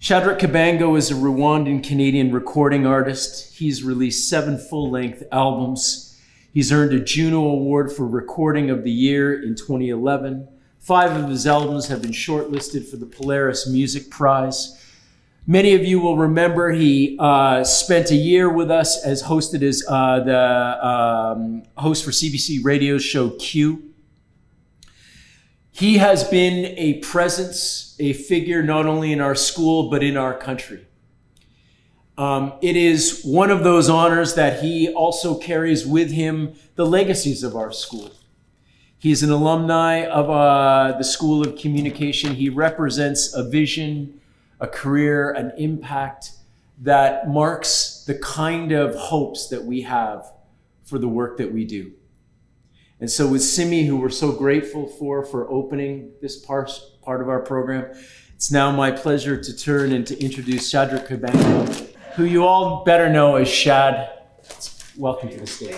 Shadrach Kabango is a Rwandan-Canadian recording artist. He's released 7 full-length albums. He's earned a Juno Award for Recording of the Year in 2011. 5 of his albums have been shortlisted for the Polaris Music Prize. Many of you will remember he spent a year with us as hosted as the host for CBC Radio's show Q. He has been a presence, a figure not only in our school, but in our country. It is one of those honors that he also carries with him the legacies of our school. He's an alumni of the School of Communication. He represents a vision, a career, an impact that marks the kind of hopes that we have for the work that we do. And so with Simi, who we're so grateful for opening this part of our program, it's now my pleasure to turn and to introduce Shadrach Kabango, who you all better know as Shad. Welcome to the stage.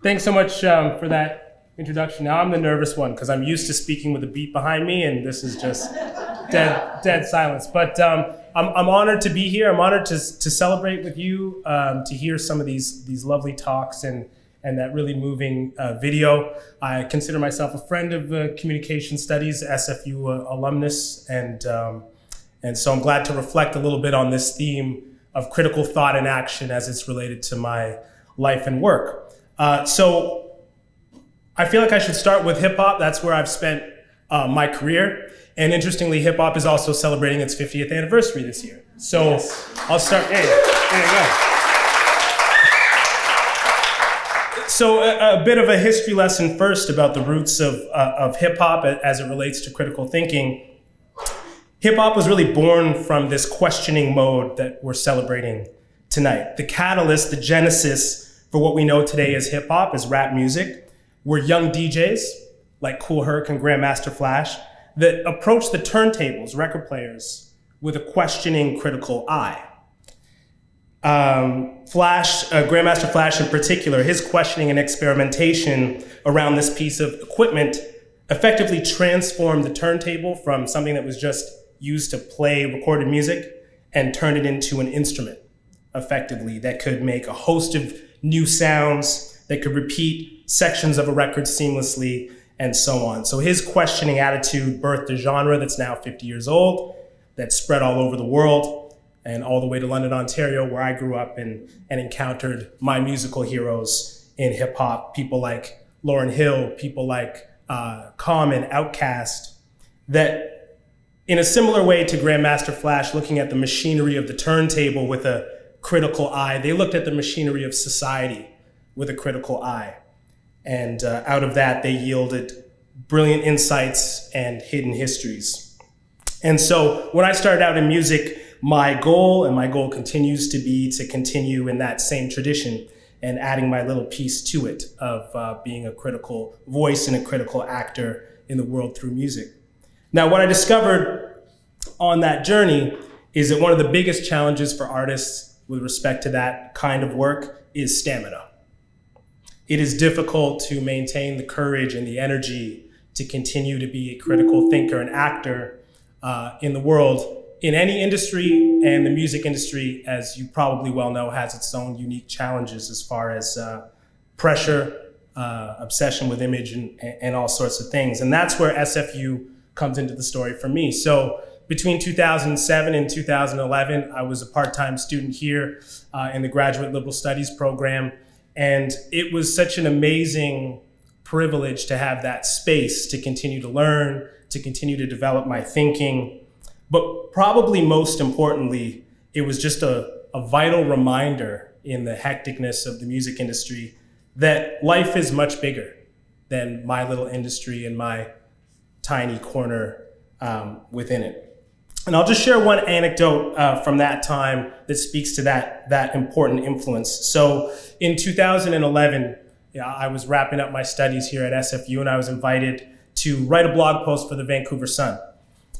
Thanks so much for that introduction. Now I'm the nervous one because I'm used to speaking with a beat behind me, and this is just dead silence. But I'm honored to be here. I'm honored to celebrate with you, to hear some of these lovely talks and that really moving video. I consider myself a friend of communication studies, SFU alumnus, and so I'm glad to reflect a little bit on this theme of critical thought and action as it's related to my life and work. So I feel like I should start with hip hop. That's where I've spent my career. And interestingly, hip hop is also celebrating its 50th anniversary this year. So yes. I'll start, there you go. So a bit of a history lesson first about the roots of hip hop as it relates to critical thinking. Hip hop was really born from this questioning mode that we're celebrating tonight. The catalyst, the genesis for what we know today as hip hop, is rap music, were young DJs like Kool Herc and Grandmaster Flash that approached the turntables, record players, with a questioning, critical eye. Grandmaster Flash in particular, his questioning and experimentation around this piece of equipment effectively transformed the turntable from something that was just used to play recorded music and turned it into an instrument, effectively, that could make a host of new sounds, that could repeat sections of a record seamlessly, and so on. So his questioning attitude birthed a genre that's now 50 years old, that spread all over the world, and all the way to London, Ontario, where I grew up and encountered my musical heroes in hip hop, people like Lauryn Hill, people like Common, Outkast, that in a similar way to Grandmaster Flash, looking at the machinery of the turntable with a critical eye, they looked at the machinery of society with a critical eye. And out of that, they yielded brilliant insights and hidden histories. And so when I started out in music, my goal continues to be to continue in that same tradition and adding my little piece to it of being a critical voice and a critical actor in the world through music. Now, what I discovered on that journey is that one of the biggest challenges for artists with respect to that kind of work is stamina. It is difficult to maintain the courage and the energy to continue to be a critical thinker and actor in the world, in any industry, and the music industry, as you probably well know, has its own unique challenges as far as pressure, obsession with image, and all sorts of things. And that's where SFU comes into the story for me. So between 2007 and 2011, I was a part-time student here in the Graduate Liberal Studies program. And it was such an amazing privilege to have that space to continue to learn, to continue to develop my thinking. But probably most importantly, it was just a vital reminder in the hecticness of the music industry that life is much bigger than my little industry and my tiny corner within it. And I'll just share one anecdote from that time that speaks to that important influence. So in 2011, I was wrapping up my studies here at SFU, and I was invited to write a blog post for the Vancouver Sun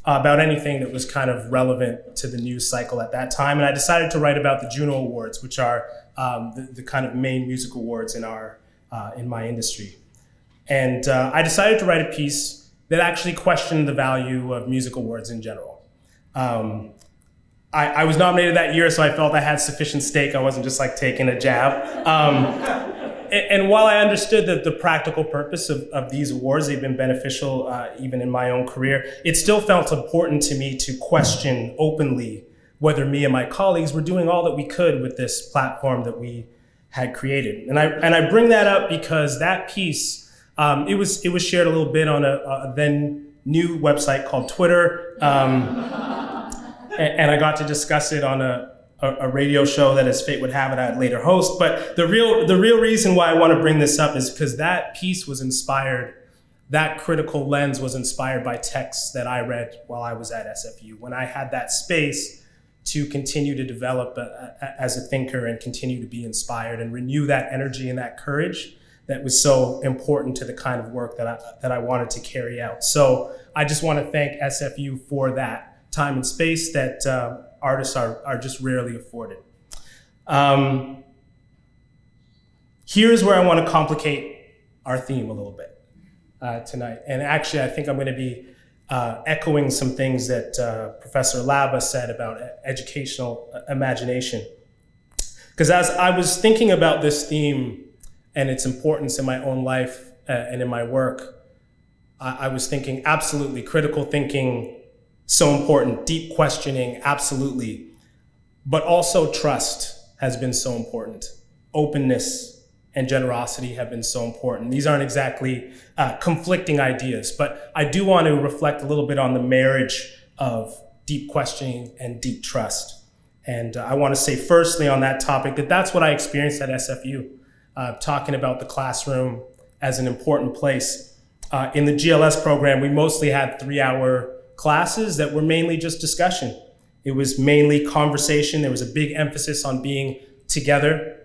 about anything that was kind of relevant to the news cycle at that time. And I decided to write about the Juno Awards, which are the kind of main music awards in our in my industry. And I decided to write a piece that actually questioned the value of music awards in general. I was nominated that year, so I felt I had sufficient stake. I wasn't just like taking a jab. And while I understood that the practical purpose of these awards, they've been beneficial even in my own career, it still felt important to me to question openly whether me and my colleagues were doing all that we could with this platform that we had created. And I bring that up because that piece, it was shared a little bit on a then new website called Twitter. And I got to discuss it on a radio show that, as fate would have it, I'd later host. But the real reason why I want to bring this up is because that piece was inspired, that critical lens was inspired by texts that I read while I was at SFU, when I had that space to continue to develop as a thinker and continue to be inspired and renew that energy and that courage that was so important to the kind of work that I wanted to carry out. So I just want to thank SFU for that time and space that artists are just rarely afforded. Here's where I want to complicate our theme a little bit tonight. And actually, I think I'm going to be echoing some things that Professor Laba said about educational imagination. Because as I was thinking about this theme and its importance in my own life and in my work, I was thinking absolutely critical thinking, so important, deep questioning, absolutely. But also trust has been so important. Openness and generosity have been so important. These aren't exactly conflicting ideas, but I do want to reflect a little bit on the marriage of deep questioning and deep trust. And I want to say firstly on that topic that that's what I experienced at SFU, talking about the classroom as an important place. In the GLS program, we mostly had 3-hour classes that were mainly just discussion. It was mainly conversation. There was a big emphasis on being together,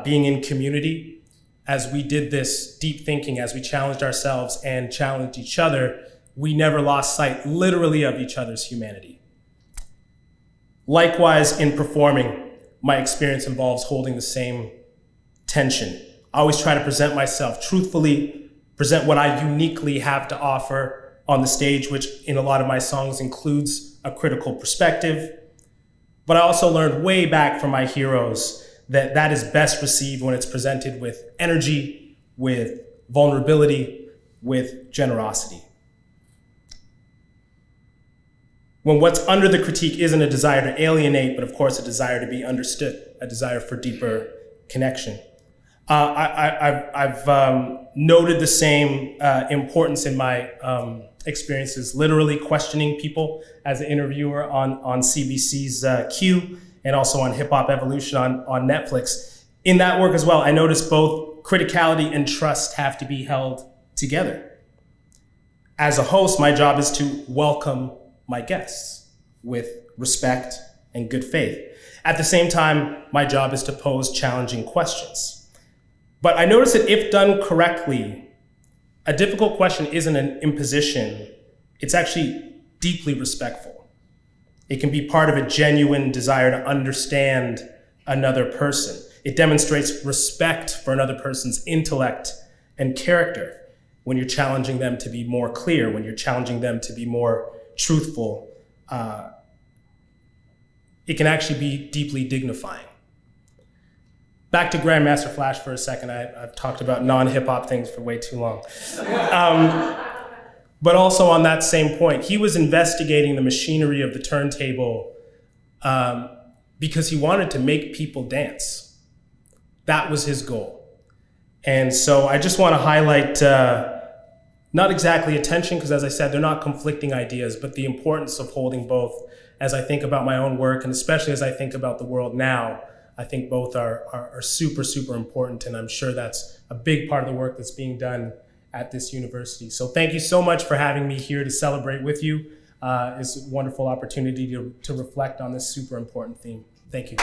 being in community. As we did this deep thinking, as we challenged ourselves and challenged each other, we never lost sight literally of each other's humanity. Likewise, in performing, my experience involves holding the same tension. I always try to present myself truthfully, present what I uniquely have to offer on the stage, which in a lot of my songs includes a critical perspective. But I also learned way back from my heroes that that is best received when it's presented with energy, with vulnerability, with generosity. When what's under the critique isn't a desire to alienate, but of course a desire to be understood, a desire for deeper connection. I've noted the same importance in my experiences, literally questioning people as an interviewer on CBC's Q and also on Hip Hop Evolution on Netflix. In that work as well, I noticed both criticality and trust have to be held together. As a host, my job is to welcome my guests with respect and good faith. At the same time, my job is to pose challenging questions. But I noticed that if done correctly, a difficult question isn't an imposition. It's actually deeply respectful. It can be part of a genuine desire to understand another person. It demonstrates respect for another person's intellect and character when you're challenging them to be more clear, when you're challenging them to be more truthful. It can actually be deeply dignifying. Back to Grandmaster Flash for a second. I've talked about non-hip-hop things for way too long. But also on that same point, he was investigating the machinery of the turntable because he wanted to make people dance. That was his goal. And so I just want to highlight, not exactly attention, because as I said, they're not conflicting ideas, but the importance of holding both. As I think about my own work, and especially as I think about the world now, I think both are super, super important, and I'm sure that's a big part of the work that's being done at this university. So thank you so much for having me here to celebrate with you. It's a wonderful opportunity to reflect on this super important theme. Thank you.